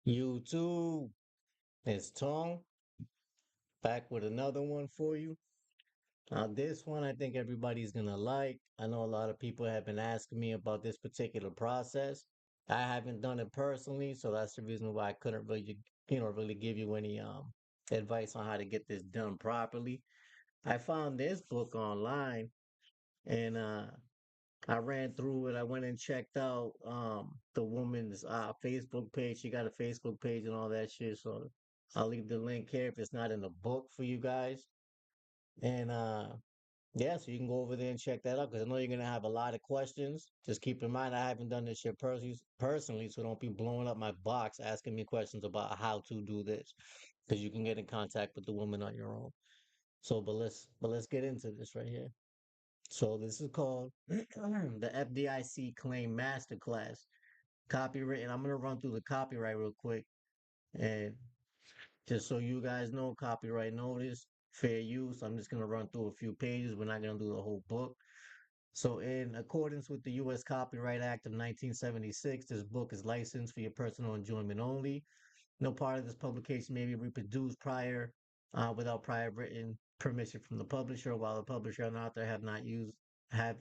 YouTube, it's Tone back with another one for you. Now, this one I think everybody's gonna like. I know a lot of people have been asking me about this particular process. I haven't done it personally, so that's the reason why I couldn't really, really give you any advice on how to get this done properly. I found this book online and I ran through it. I went and checked out the woman's Facebook page. She got a Facebook page and all that shit. So I'll leave the link here if it's not in the book for you guys. And yeah, so you can go over there and check that out because I know you're gonna have a lot of questions. Just keep in mind I haven't done this shit personally, so don't be blowing up my box asking me questions about how to do this because you can get in contact with the woman on your own. So, but let's get into this right here. So this is called the FDIC Claim Masterclass. Copyright, and I'm gonna run through the copyright real quick. And just so you guys know, copyright notice, fair use. I'm just gonna run through a few pages. We're not gonna do the whole book. So, in accordance with the U.S. Copyright Act of 1976, this book is licensed for your personal enjoyment only. No part of this publication may be reproduced without prior written permission from the publisher, while the publisher and author have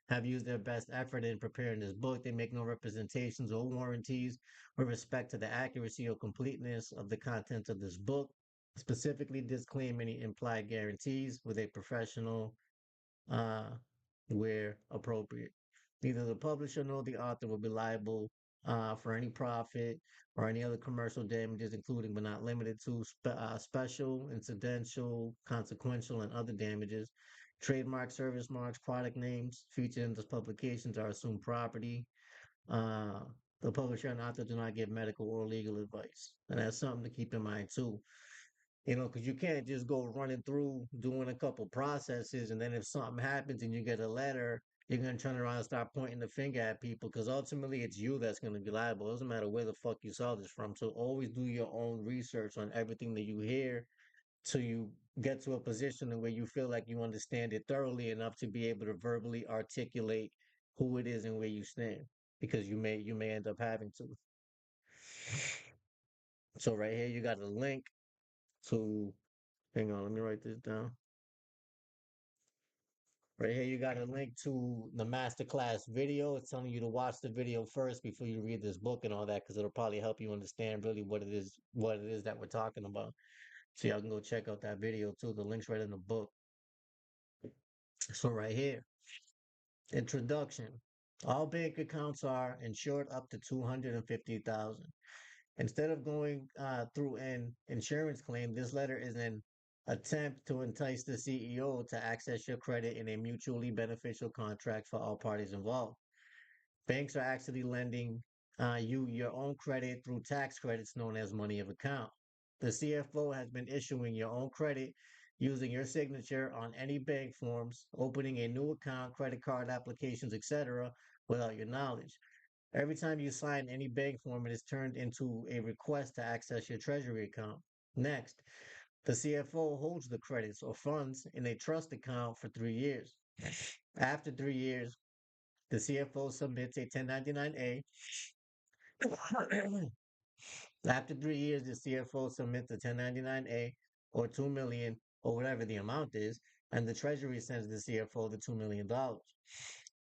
have used their best effort in preparing this book. They make no representations or warranties with respect to the accuracy or completeness of the content of this book. Specifically, disclaim any implied guarantees with a professional uh, where appropriate. Neither the publisher nor the author will be liable for any profit or any other commercial damages, including but not limited to special, incidental, consequential, and other damages. Trademark, service marks, product names featured in those publications are assumed property. Uh, the publisher and author do not give medical or legal advice. And that's something to keep in mind too. Because you can't just go running through doing a couple processes, and then if something happens and you get a letter, you're gonna turn around and start pointing the finger at people because ultimately it's you that's gonna be liable. It doesn't matter where the fuck you saw this from. So always do your own research on everything that you hear till you get to a position where you feel like you understand it thoroughly enough to be able to verbally articulate who it is and where you stand. Because you may end up having to. So right here you got a link to hang on, let me write this down. Right here, you got a link to the masterclass video. It's telling you to watch the video first before you read this book and all that, because it'll probably help you understand really what it is that we're talking about. So y'all can go check out that video too. The link's right in the book. So right here, introduction. All bank accounts are insured up to 250,000. Instead of going through an insurance claim, this letter is an attempt to entice the CEO to access your credit in a mutually beneficial contract for all parties involved. Banks are actually lending you your own credit through tax credits known as money of account. The CFO has been issuing your own credit using your signature on any bank forms, opening a new account, credit card applications, etc., without your knowledge. Every time you sign any bank form, it is turned into a request to access your treasury account. Next, the CFO holds the credits or funds in a trust account for 3 years. After 3 years, the CFO submits a 1099-A. After 3 years, the CFO submits a 1099-A or 2 million or whatever the amount is, and the Treasury sends the CFO the $2 million.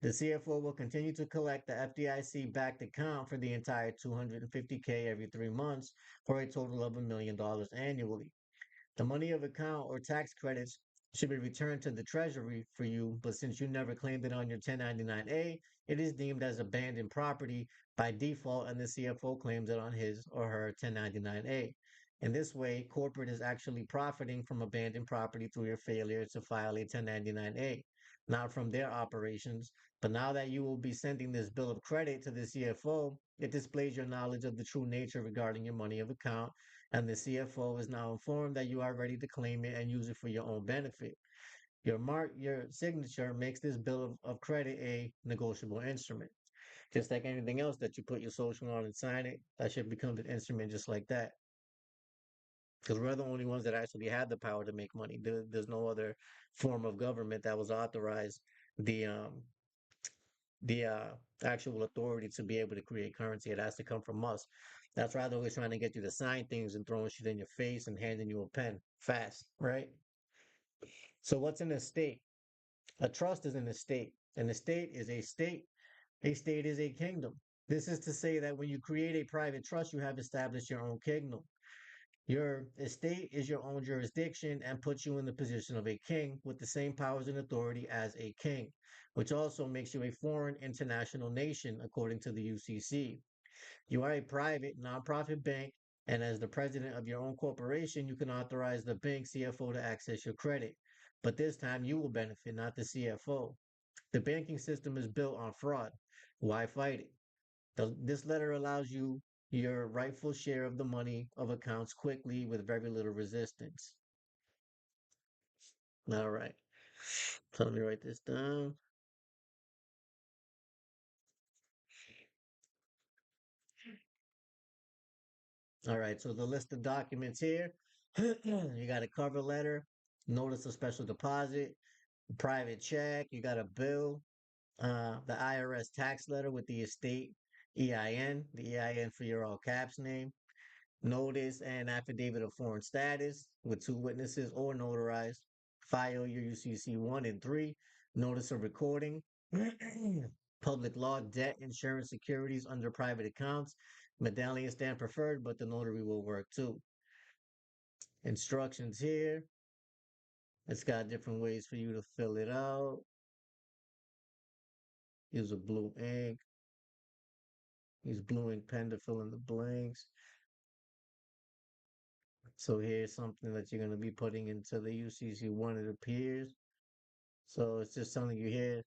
The CFO will continue to collect the FDIC backed account for the entire 250K every 3 months for a total of $1 million annually. The money of account or tax credits should be returned to the Treasury for you, but since you never claimed it on your 1099-A, it is deemed as abandoned property by default, and the CFO claims it on his or her 1099-A. In this way, corporate is actually profiting from abandoned property through your failure to file a 1099-A, not from their operations. But now that you will be sending this bill of credit to the CFO, it displays your knowledge of the true nature regarding your money of account, and the CFO is now informed that you are ready to claim it and use it for your own benefit. Your signature makes this bill of credit a negotiable instrument. Just like anything else that you put your social on and sign it, that should become an instrument just like that. Because we're the only ones that actually had the power to make money. There's no other form of government that was authorized the um the actual authority to be able to create currency. It has to come from us. That's why they're always trying to get you to sign things and throwing shit in your face and handing you a pen fast, right? So what's an estate? A trust is an estate. An estate is a state. A state is a kingdom. This is to say that when you create a private trust, you have established your own kingdom. Your estate is your own jurisdiction and puts you in the position of a king with the same powers and authority as a king, which also makes you a foreign international nation according to the UCC. You are a private, nonprofit bank, and as the president of your own corporation, you can authorize the bank CFO to access your credit. But this time you will benefit, not the CFO. The banking system is built on fraud. Why fight it? This letter allows you your rightful share of the money of accounts quickly with very little resistance. All right. So let me write this down. All right. So the list of documents here, you got a cover letter, notice of special deposit, private check, you got a bill, the IRS tax letter with the estate EIN, the EIN for your all caps name, notice and affidavit of foreign status with two witnesses or notarized. File your UCC 1 and 3. Notice of recording. Public law, debt, insurance, securities under private accounts. Medallion stand preferred, but the notary will work too. Instructions here. It's got different ways for you to fill it out. Use a blue ink. Use blue ink pen to fill in the blanks. So here's something that you're going to be putting into the UCC 1, it appears. So it's just telling you here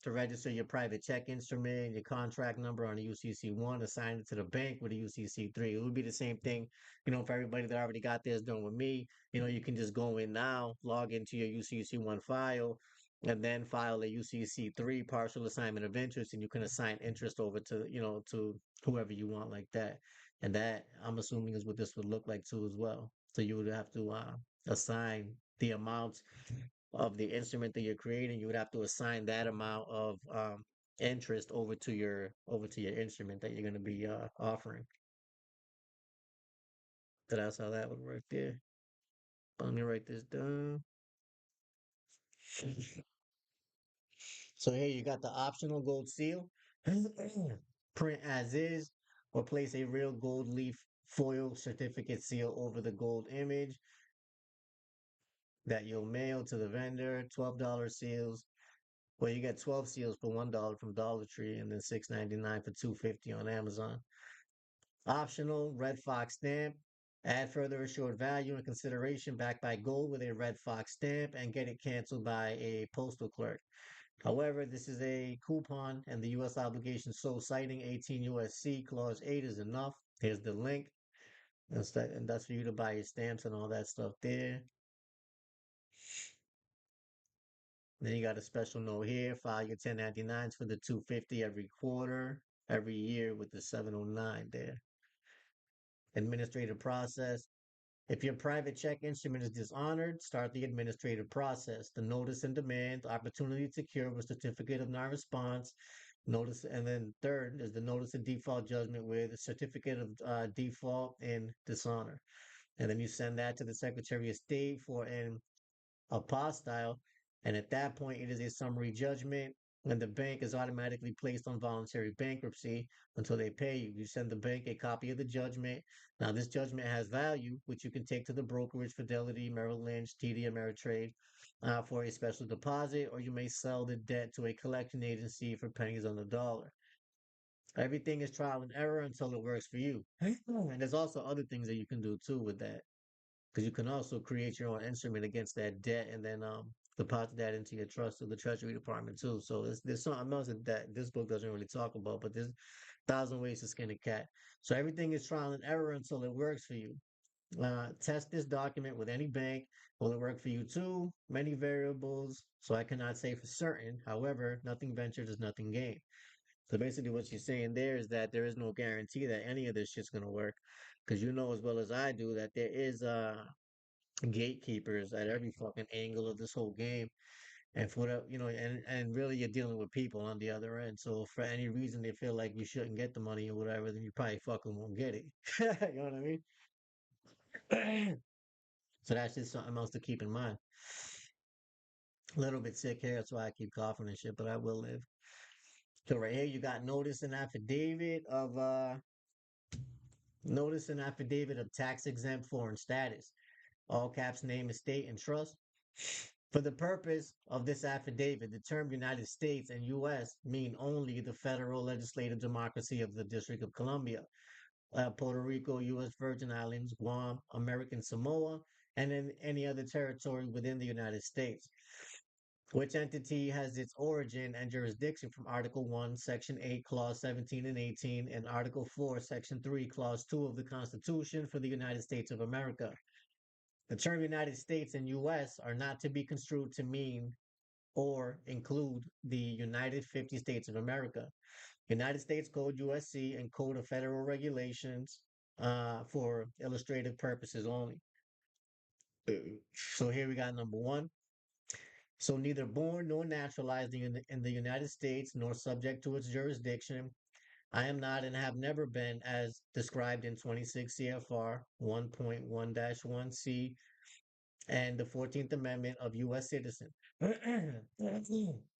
to register your private check instrument, your contract number on a UCC 1, assign it to the bank with a UCC 3. It would be the same thing, for everybody that already got theirs done with me. You can just go in now, log into your UCC 1 file, and then file a UCC 3 partial assignment of interest, and you can assign interest over to whoever you want like that. And that, I'm assuming, is what this would look like too as well. So you would have to assign the amount of the instrument that you're creating. You would have to assign that amount of interest over to your instrument that you're going to be offering. So that's how that would work there. Let me write this down. So here you got the optional gold seal. Print as is, or place a real gold leaf foil certificate seal over the gold image that you'll mail to the vendor. $12 seals. Well, you get 12 seals for $1 from Dollar Tree, and then $6.99 for $2.50 on Amazon. Optional red fox stamp. Add further assured value and consideration backed by gold with a red fox stamp and get it canceled by a postal clerk. However, this is a coupon and the U.S. obligation so citing 18 U.S.C. Clause 8 is enough. Here's the link. And that's for you to buy your stamps and all that stuff there. Then you got a special note here. File your 1099s for the 250 every quarter, every year with the 709 there. Administrative process. If your private check instrument is dishonored, start the administrative process. The notice and demand, opportunity to cure with certificate of non-response. Notice, and then third is the notice of default judgment with a certificate of default and dishonor. And then you send that to the Secretary of State for an apostille. And at that point, it is a summary judgment. And the bank is automatically placed on voluntary bankruptcy until they pay you. You send the bank a copy of the judgment. Now, this judgment has value, which you can take to the brokerage, Fidelity, Merrill Lynch, TD Ameritrade, for a special deposit, or you may sell the debt to a collection agency for pennies on the dollar. Everything is trial and error until it works for you. And there's also other things that you can do too with that, because you can also create your own instrument against that debt and then deposit that into your trust of the Treasury Department too. So there's something else that this book doesn't really talk about, but there's a thousand ways to skin a cat. So everything is trial and error until it works for you. Test this document with any bank. Will it work for you too? Many variables, so I cannot say for certain. However, nothing ventured is nothing gained. So basically, what she's saying there is that there is no guarantee that any of this shit's gonna work, because you know as well as I do that there is gatekeepers at every fucking angle of this whole game. And for the, and really you're dealing with people on the other end. So if for any reason they feel like you shouldn't get the money or whatever, then you probably fucking won't get it. You know what I mean? So that's just something else to keep in mind. A little bit sick here, that's why I keep coughing and shit, but I will live. So right here you got notice and affidavit of tax exempt foreign status. All caps, name, estate, and trust. For the purpose of this affidavit, the term United States and U.S. mean only the federal legislative democracy of the District of Columbia, Puerto Rico, U.S. Virgin Islands, Guam, American Samoa, and in any other territory within the United States, which entity has its origin and jurisdiction from Article 1, Section 8, Clause 17 and 18, and Article 4, Section 3, Clause 2 of the Constitution for the United States of America. The term United States and U.S. are not to be construed to mean or include the United 50 States of America. United States Code USC and Code of Federal Regulations for illustrative purposes only. So here we got number one. So neither born nor naturalized in the United States nor subject to its jurisdiction, I am not and have never been as described in 26 CFR 1.1-1C and the 14th Amendment of U.S. citizen.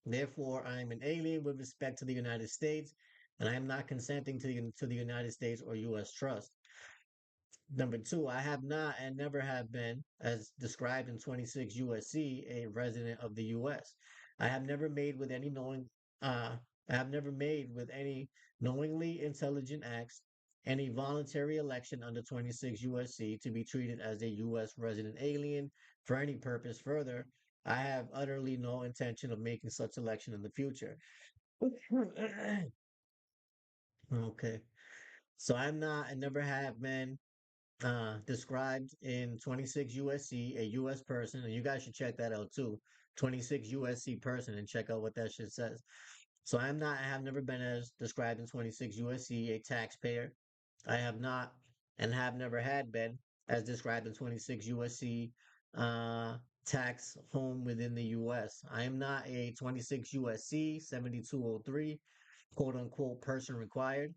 Therefore, I am an alien with respect to the United States, and I am not consenting to the United States or U.S. trust. Number two, I have not and never have been, as described in 26 USC, a resident of the U.S. I have never made with any knowing, uh, I have never made with any knowingly intelligent acts any voluntary election under 26 USC to be treated as a U.S. resident alien for any purpose further. I have utterly no intention of making such election in the future. Okay. So I'm not and never have been described in 26 USC, a US person, and you guys should check that out too. 26 USC person and check out what that shit says. So I have never been as described in 26 USC, a taxpayer. I have not and have never had been as described in 26 USC, tax home within the US. I am not a 26 USC 7203 quote unquote person required.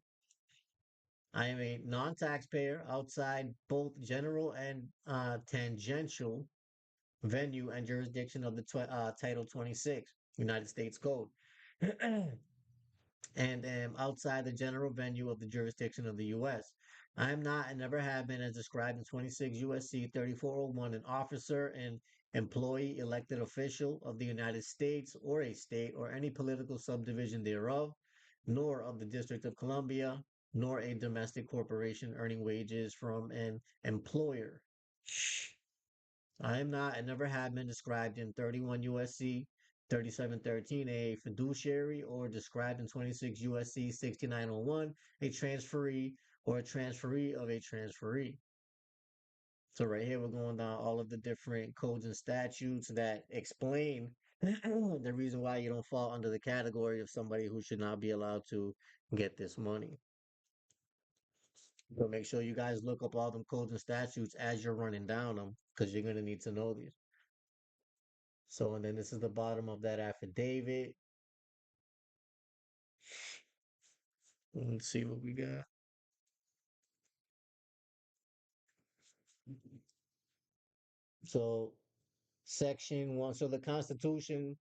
I am a non-taxpayer outside both general and tangential venue and jurisdiction of the Title 26 United States Code, and am outside the general venue of the jurisdiction of the U.S. I am not and never have been, as described in 26 U.S.C. 3401, an officer and employee elected official of the United States or a state or any political subdivision thereof, nor of the District of Columbia, nor a domestic corporation earning wages from an employer. I am not and never have been described in 31 USC 3713 a fiduciary or described in 26 USC 6901 a transferee or a transferee of a transferee. So right here we're going down all of the different codes and statutes that explain the reason why you don't fall under the category of somebody who should not be allowed to get this money. So make sure you guys look up all them codes and statutes as you're running down them because you're going to need to know these. So, and then this is the bottom of that affidavit. Let's see what we got. So, Section 1. So, the Constitution,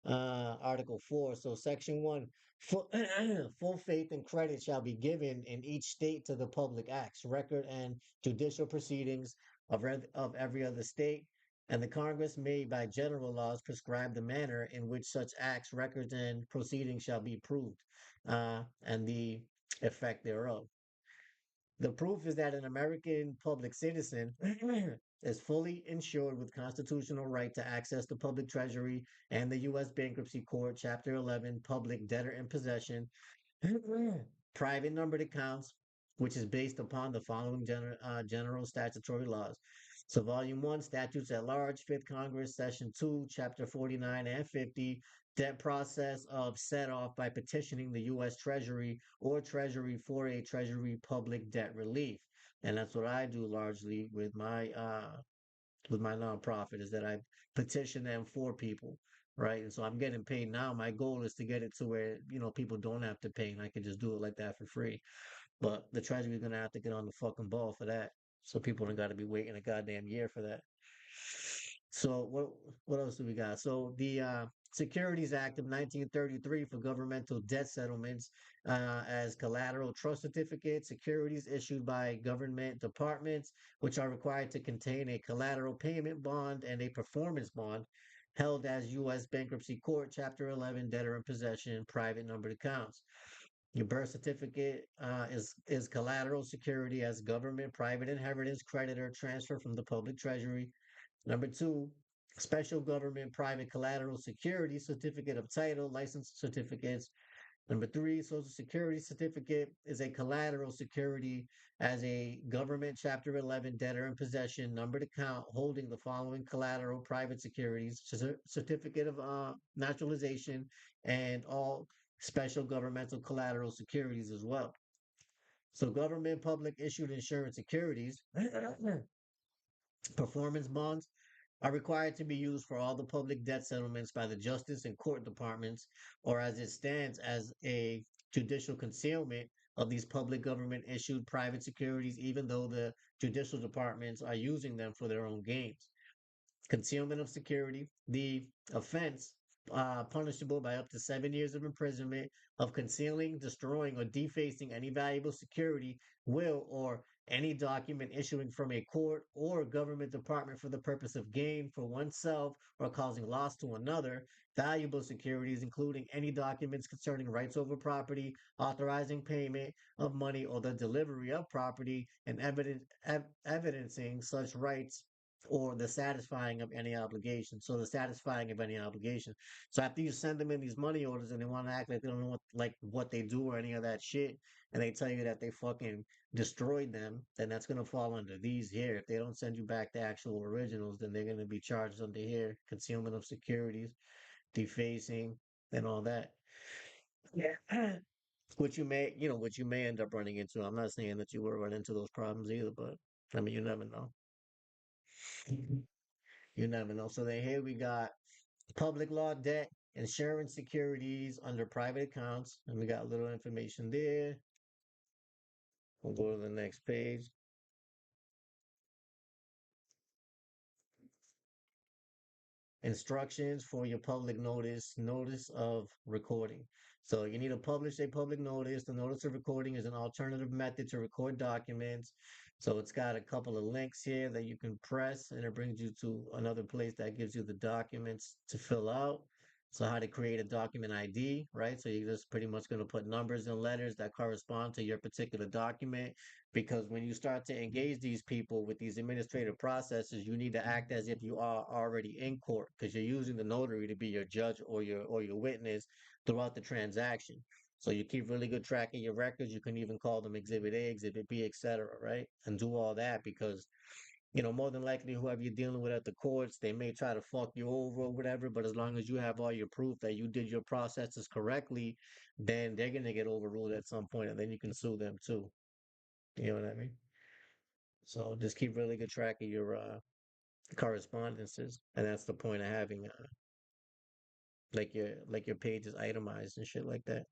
Article 4. So, Section 1 full, full faith and credit shall be given in each state to the public acts, record, and judicial proceedings of every other state. And the Congress may, by general laws, prescribe the manner in which such acts, records, and proceedings shall be proved, and the effect thereof. The proof is that an American public citizen is fully insured with constitutional right to access the public treasury and the U.S. Bankruptcy Court, Chapter 11, Public Debtor in Possession, private numbered accounts, which is based upon the following general statutory laws. So, Volume 1, Statutes at Large, 5th Congress, Session 2, Chapter 49 and 50, debt process of set off by petitioning the U.S. Treasury or Treasury for a Treasury public debt relief. And that's what I do largely with my nonprofit is that I petition them for people. right? And so I'm getting paid now. My goal is to get it to where, people don't have to pay and I can just do it like that for free. But the Treasury's gonna have to get on the fucking ball for that. So people don't gotta be waiting a goddamn year for that. So what else do we got? So the Securities Act of 1933 for governmental debt settlements as collateral trust certificates, securities issued by government departments, which are required to contain a collateral payment bond and a performance bond, held as U.S. Bankruptcy Court, Chapter 11, debtor in possession, private numbered accounts. Your birth certificate is collateral security as government private inheritance creditor transfer from the public treasury. Number two, special government private collateral security certificate of title, license certificates. Number three, Social Security certificate is a collateral security as a government Chapter 11 debtor in possession numbered account holding the following collateral private securities, certificate of naturalization, and all special governmental collateral securities as well. So, government public issued insurance securities, performance bonds, are required to be used for all the public debt settlements by the justice and court departments, or as it stands as a judicial concealment of these public government issued private securities, even though the judicial departments are using them for their own gains. Concealment of security, the offense punishable by up to 7 years of imprisonment of concealing, destroying, or defacing any valuable security, will, or any document issuing from a court or government department for the purpose of gain for oneself or causing loss to another, valuable securities, including any documents concerning rights over property, authorizing payment of money or the delivery of property, and evidencing such rights or the satisfying of any obligation. So the satisfying of any obligation. So after you send them in these money orders and they want to act like they don't know what they do or any of that shit, and they tell you that they fucking destroyed them, then that's gonna fall under these here. If they don't send you back the actual originals, then they're gonna be charged under here, concealment of securities, defacing, and all that. Yeah. Which you may end up running into. I'm not saying that you will run into those problems either, but I mean you never know. You never know. So then here we got public law debt, insurance securities under private accounts, and we got a little information there. We'll go to the next page. Instructions for your public notice of recording. So you need to publish a public notice. The notice of recording is an alternative method to record documents. So it's got a couple of links here that you can press, and it brings you to another place that gives you the documents to fill out. So how to create a document ID, right? So you're just pretty much going to put numbers and letters that correspond to your particular document. Because when you start to engage these people with these administrative processes, you need to act as if you are already in court because you're using the notary to be your judge or your witness throughout the transaction. So you keep really good track of your records. You can even call them Exhibit A, Exhibit B, etc. Right? And do all that because more than likely whoever you're dealing with at the courts, they may try to fuck you over or whatever. But as long as you have all your proof that you did your processes correctly, then they're gonna get overruled at some point, and then you can sue them too. You know what I mean? So just keep really good track of your correspondences, and that's the point of having like your pages itemized and shit like that.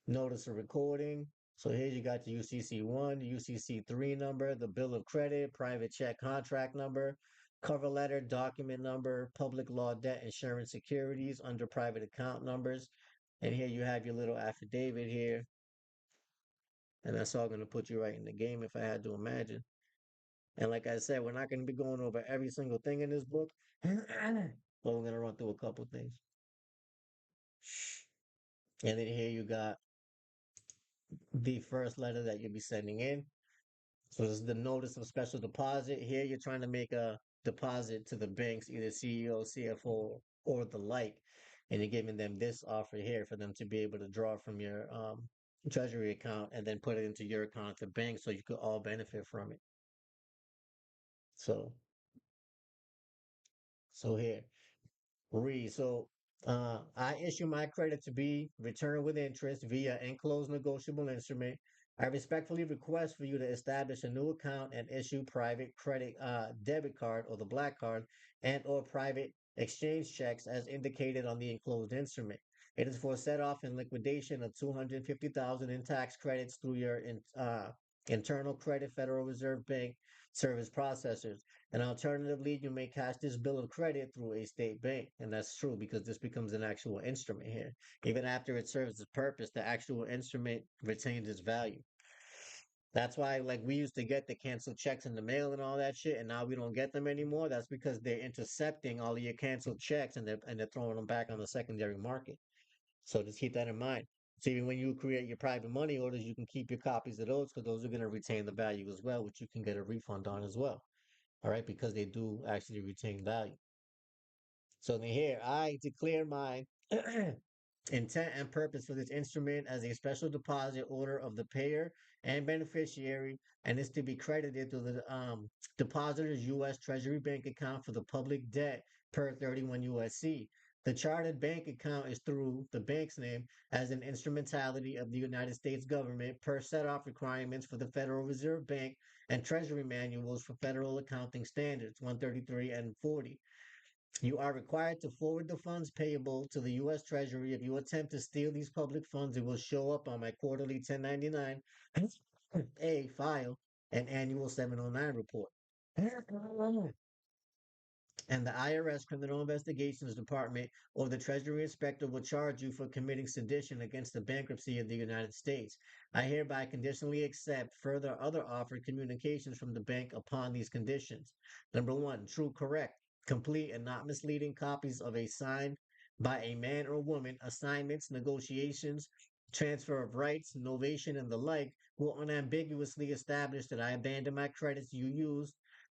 Notice of recording. So here you got the UCC1, the UCC3 number, the bill of credit, private check contract number, cover letter, document number, public law debt insurance securities under private account numbers. And here you have your little affidavit here. And that's all going to put you right in the game if I had to imagine. And like I said, we're not going to be going over every single thing in this book, but we're going to run through a couple things. And then here you got the first letter that you'll be sending in. So this is the notice of special deposit. Here you're trying to make a deposit to the banks, either CEO, CFO, or the like. And you're giving them this offer here for them to be able to draw from your treasury account and then put it into your account at the bank so you could all benefit from it. So here. I issue my credit to be returned with interest via enclosed negotiable instrument. I respectfully request for you to establish a new account and issue private credit debit card or the black card and or private exchange checks as indicated on the enclosed instrument. It is for set off and liquidation of 250,000 in tax credits through your internal credit Federal Reserve Bank service processors. And alternatively, you may cash this bill of credit through a state bank. And that's true because this becomes an actual instrument here. Even after it serves its purpose, the actual instrument retains its value. That's why, like, we used to get the canceled checks in the mail and all that shit, and now we don't get them anymore. That's because they're intercepting all of your canceled checks and they're throwing them back on the secondary market. So just keep that in mind. So even when you create your private money orders, you can keep your copies of those because those are going to retain the value as well, which you can get a refund on as well. All right, because they do actually retain value. So then here, I declare my intent and purpose for this instrument as a special deposit order of the payer and beneficiary, and is to be credited to the depositor's U.S. Treasury bank account for the public debt per 31 USC. The chartered bank account is through the bank's name as an instrumentality of the United States government per set off requirements for the Federal Reserve Bank and Treasury manuals for federal accounting standards 133 and 40. You are required to forward the funds payable to the U.S. Treasury. If you attempt to steal these public funds, it will show up on my quarterly 1099 A file and annual 709 report. And the IRS Criminal Investigations Department or the Treasury Inspector will charge you for committing sedition against the bankruptcy of the United States. I hereby conditionally accept further other offered communications from the bank upon these conditions. Number one, true, correct, complete, and not misleading copies of a signed by a man or woman assignments, negotiations, transfer of rights, novation, and the like will unambiguously establish that I abandon my credits you used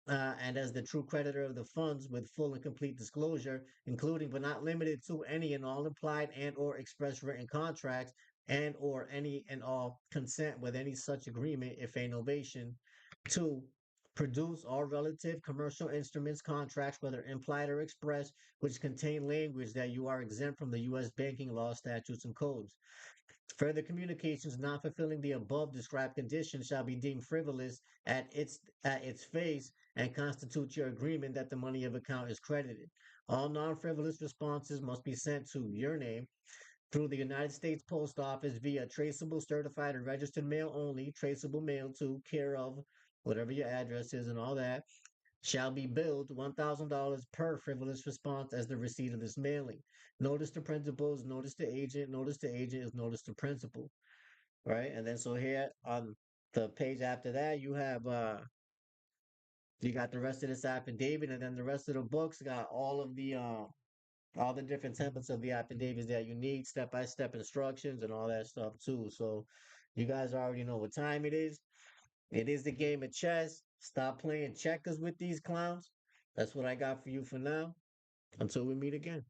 and as the true creditor of the funds with full and complete disclosure, including but not limited to any and all implied and or express written contracts and or any and all consent with any such agreement if a novation. Two, produce all relative commercial instruments, contracts, whether implied or express, which contain language that you are exempt from the U.S. banking law, statutes, and codes. Further communications not fulfilling the above described conditions shall be deemed frivolous at its face and constitute your agreement that the money of account is credited. All non-frivolous responses must be sent to your name through the United States Post Office via traceable, certified, and registered mail only, traceable mail to care of whatever your address is and all that, shall be billed $1,000 per frivolous response as the receipt of this mailing. Notice to principal is notice to agent. Notice to agent is notice to principal. Right. And then so here on the page after that, you got the rest of this affidavit, and then the rest of the books got all the different templates of the affidavits that you need, step by step instructions and all that stuff too. So you guys already know what time it is. It is the game of chess. Stop playing checkers with these clowns. That's what I got for you for now. Until we meet again.